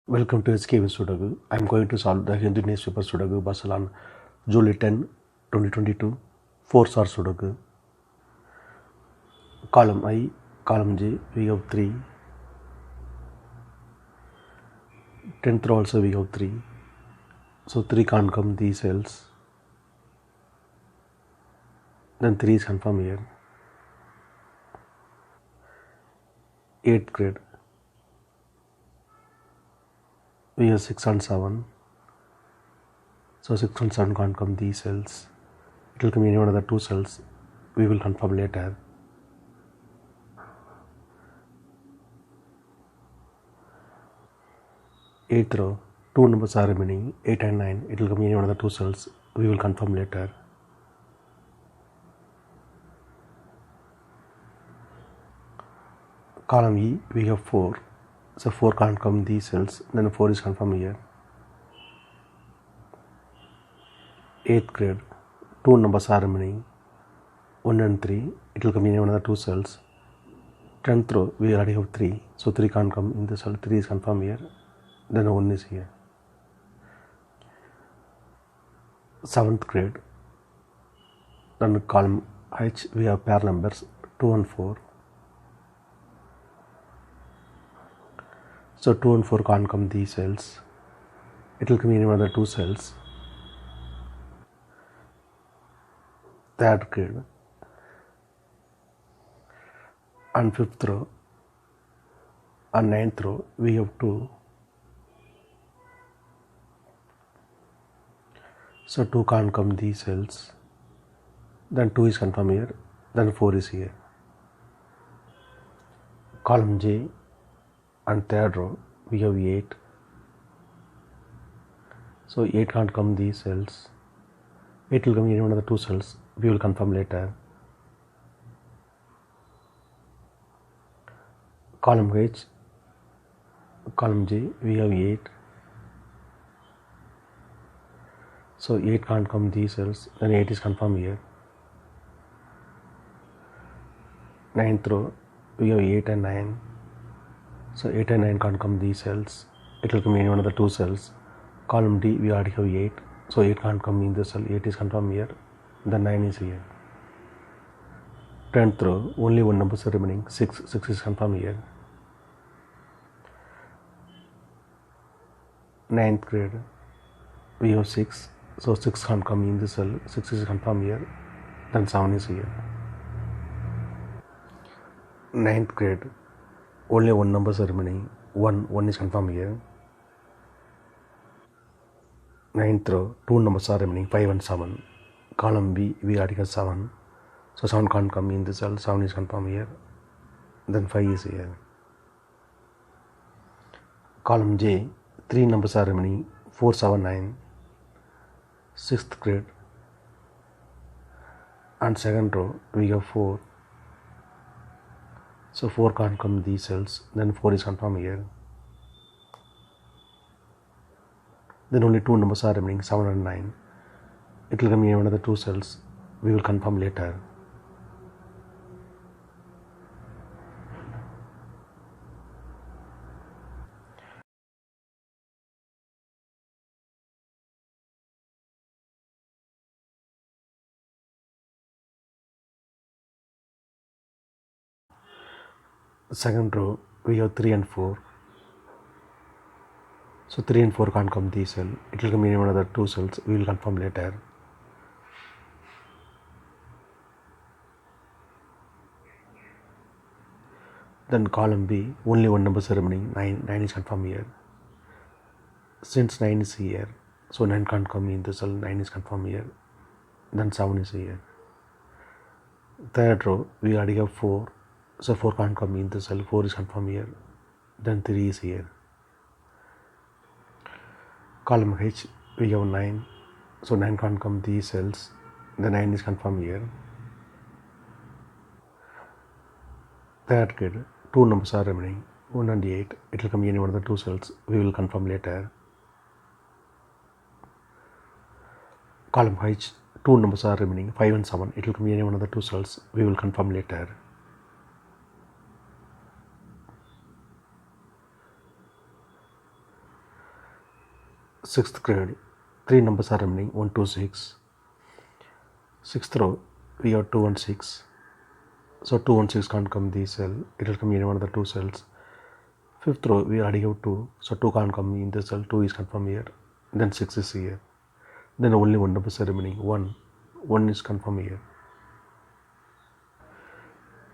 Welcome to SkVm Sudoku. I am going to solve the Hindu newspaper Sudoku puzzle on July 10, 2022. 4-star Sudoku. Column I, column J, we have 3. 10th row also we have 3. So 3 can't come these cells. Then 3 is confirmed here. 8th grade. We have 6 and 7. So 6 and 7 can't come these cells. It will come in one of the 2 cells. We will confirm later. 8th row, 2 numbers are remaining, 8 and 9. It will come in one of the 2 cells. We will confirm later. Column E, we have 4. So 4 can't come these cells. Then 4 is confirmed here. 8th grade, 2 numbers are remaining, 1 and 3. It will come in one of the 2 cells. 10th row, we already have 3. So 3 can't come in the cell. 3 is confirmed here. Then 1 is here. 7th grade, then column H, we have pair numbers 2 and 4. So 2 and 4 can't come these cells. It will come in one of the 2 cells. 3rd grade, and 5th row and 9th row we have 2. So 2 can't come these cells. Then 2 is confirmed here. Then 4 is here. Column J and 3rd row we have 8. So 8 can't come these cells. 8 will come in one of the 2 cells. We will confirm later. Column H, column J, we have 8. So 8 can't come these cells. Then 8 is confirmed here. 9th row, we have 8 and 9. So 8 and 9 can't come these cells. It will come in one of the 2 cells. Column D, we already have 8. So 8 can't come in the cell. 8 is confirmed here. Then 9 is here. 10th row, only 1 number is remaining. 6. 6 is confirmed here. 9th grade, we have 6. So 6 can't come in the cell. 6 is confirmed here. Then 7 is here. 9th grade, only 1 number is remaining. 1 is confirmed here. 9th row, 2 numbers are remaining, 5 and 7. Column B, we already have 7. So 7 can't come in the cell. 7 is confirmed here. Then 5 is here. Column J, 3 numbers are remaining, 4, 7, 9. 6th grade, and 2nd row we have 4. So 4 can't come these cells. Then 4 is confirmed here. Then only 2 numbers are remaining, 7 and 9. It will come in one of the 2 cells. We will confirm later. Second row, we have 3 and 4. So 3 and 4 can't come these cells. It will come in one of the 2 cells. We will confirm later. Then column B, only 1 number is remaining, 9. 9 is confirmed here. Since 9 is here, so 9 can't come in the cell. 9 is confirmed here. Then 7 is here. 3rd row, we already have 4. So 4 can't come in the cell. 4 is confirmed here. Then 3 is here. Column H, we have 9. So 9 can't come these cells. The 9 is confirmed here. 3rd grade, 2 numbers are remaining, 1 and 8. It will come in one of the 2 cells. We will confirm later. Column H, 2 numbers are remaining, 5 and 7. It will come in one of the 2 cells. We will confirm later. 6th grade, 3 numbers are remaining, 1, 2, 6. 6th row, we have 2 and 6. So 2 and 6 can't come this cell, it will come in one of the two cells. 5th row, we already have 2, so 2 can't come in this cell, 2 is confirmed here, then 6 is here. Then only one number is remaining, 1 is confirmed here.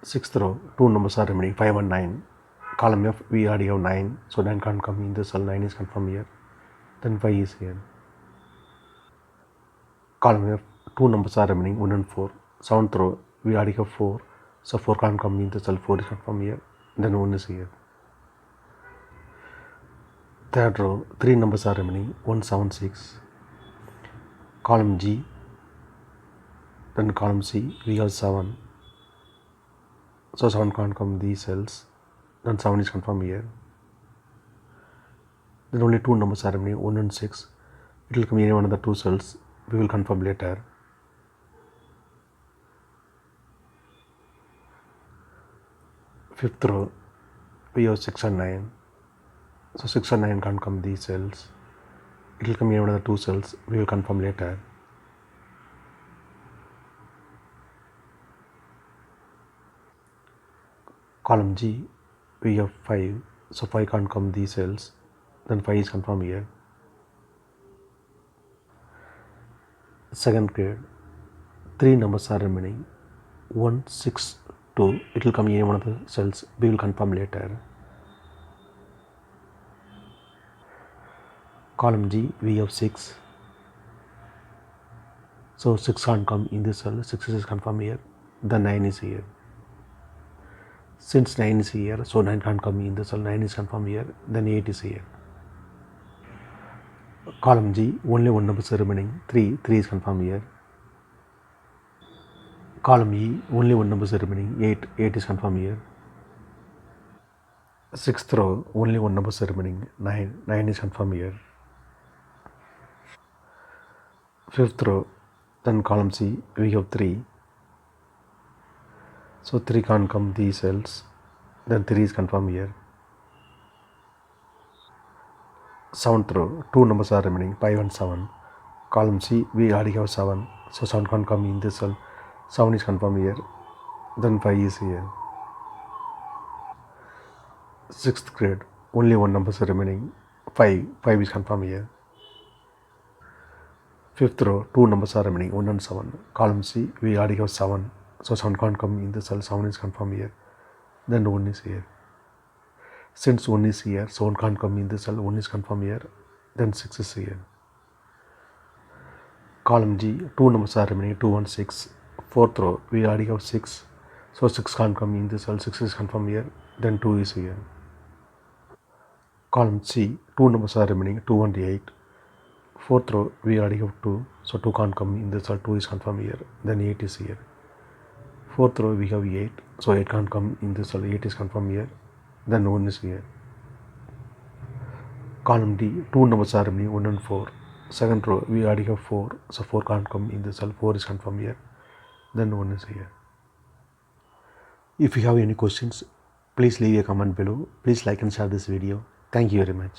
6th row, 2 numbers are remaining, 5 and 9. Column F, we already have 9, so 9 can't come in the cell, 9 is confirmed here. Then 5 is here. Column F, 2 numbers are remaining, 1 and 4. 7th row, we already have 4, so 4 can't come in the cell, 4 is confirmed here. Then 1 is here. 3rd row, 3 numbers are remaining, 1, 7, 6. Column G, then column C, we have 7. So 7 can't come these cells, then 7 is confirmed here. Then only 2 numbers are remaining, 1 and 6. It will come in one of the two cells, we will confirm later. Fifth row, we have 6 and 9. So 6 and 9 can't come these cells. It will come in one of the two cells, we will confirm later. Column G, we have 5, so 5 can't come these cells, then 5 is confirmed here. 2nd grade, 3 numbers are remaining, 1, 6, 2, it will come in one of the cells, we will confirm later. Column G, we have 6, so 6 can't come in this cell, 6 is confirmed here, then 9 is here. Since 9 is here, so 9 can't come in the cell, 9 is confirmed here, then 8 is here. Column G, only one number is remaining, 3 is confirmed here. Column E, only one number is remaining, 8 is confirmed here. 6th row, only one number is remaining, 9 is confirmed here. 5th row, then column C, we have 3. So 3 can't come these cells, then 3 is confirmed here. 7th row, 2 numbers are remaining, 5 and 7. Column C, we already have 7, so 7 can't come in this cell, 7 is confirmed here, then 5 is here. 6th grade, only one number is remaining, 5 is confirmed here. 5th row, 2 numbers are remaining, 1 and 7. Column C, we already have 7, so 7 can't come in the cell, 7 is confirmed here, then 1 is here. Since 1 is here, so 1 can't come in the cell, 1 is confirmed here, then 6 is here. Column G, 2 numbers are remaining, 2 and 6. 4th row, we already have 6, so 6 can't come in the cell, 6 is confirmed here, then 2 is here. Column C, 2 numbers are remaining, 2 and 8. 4th row, we already have 2, so 2 can't come in the cell, 2 is confirmed here, then 8 is here. 4th row, we have 8, so 8 can't come in the cell, 8 is confirmed here, then 1 is here. Column D, 2 numbers are remaining, 1 and 4. 2nd row, we already have 4, so 4 can't come in the cell, 4 is confirmed here, then 1 is here. If you have any questions, please leave a comment below. Please like and share this video. Thank you very much.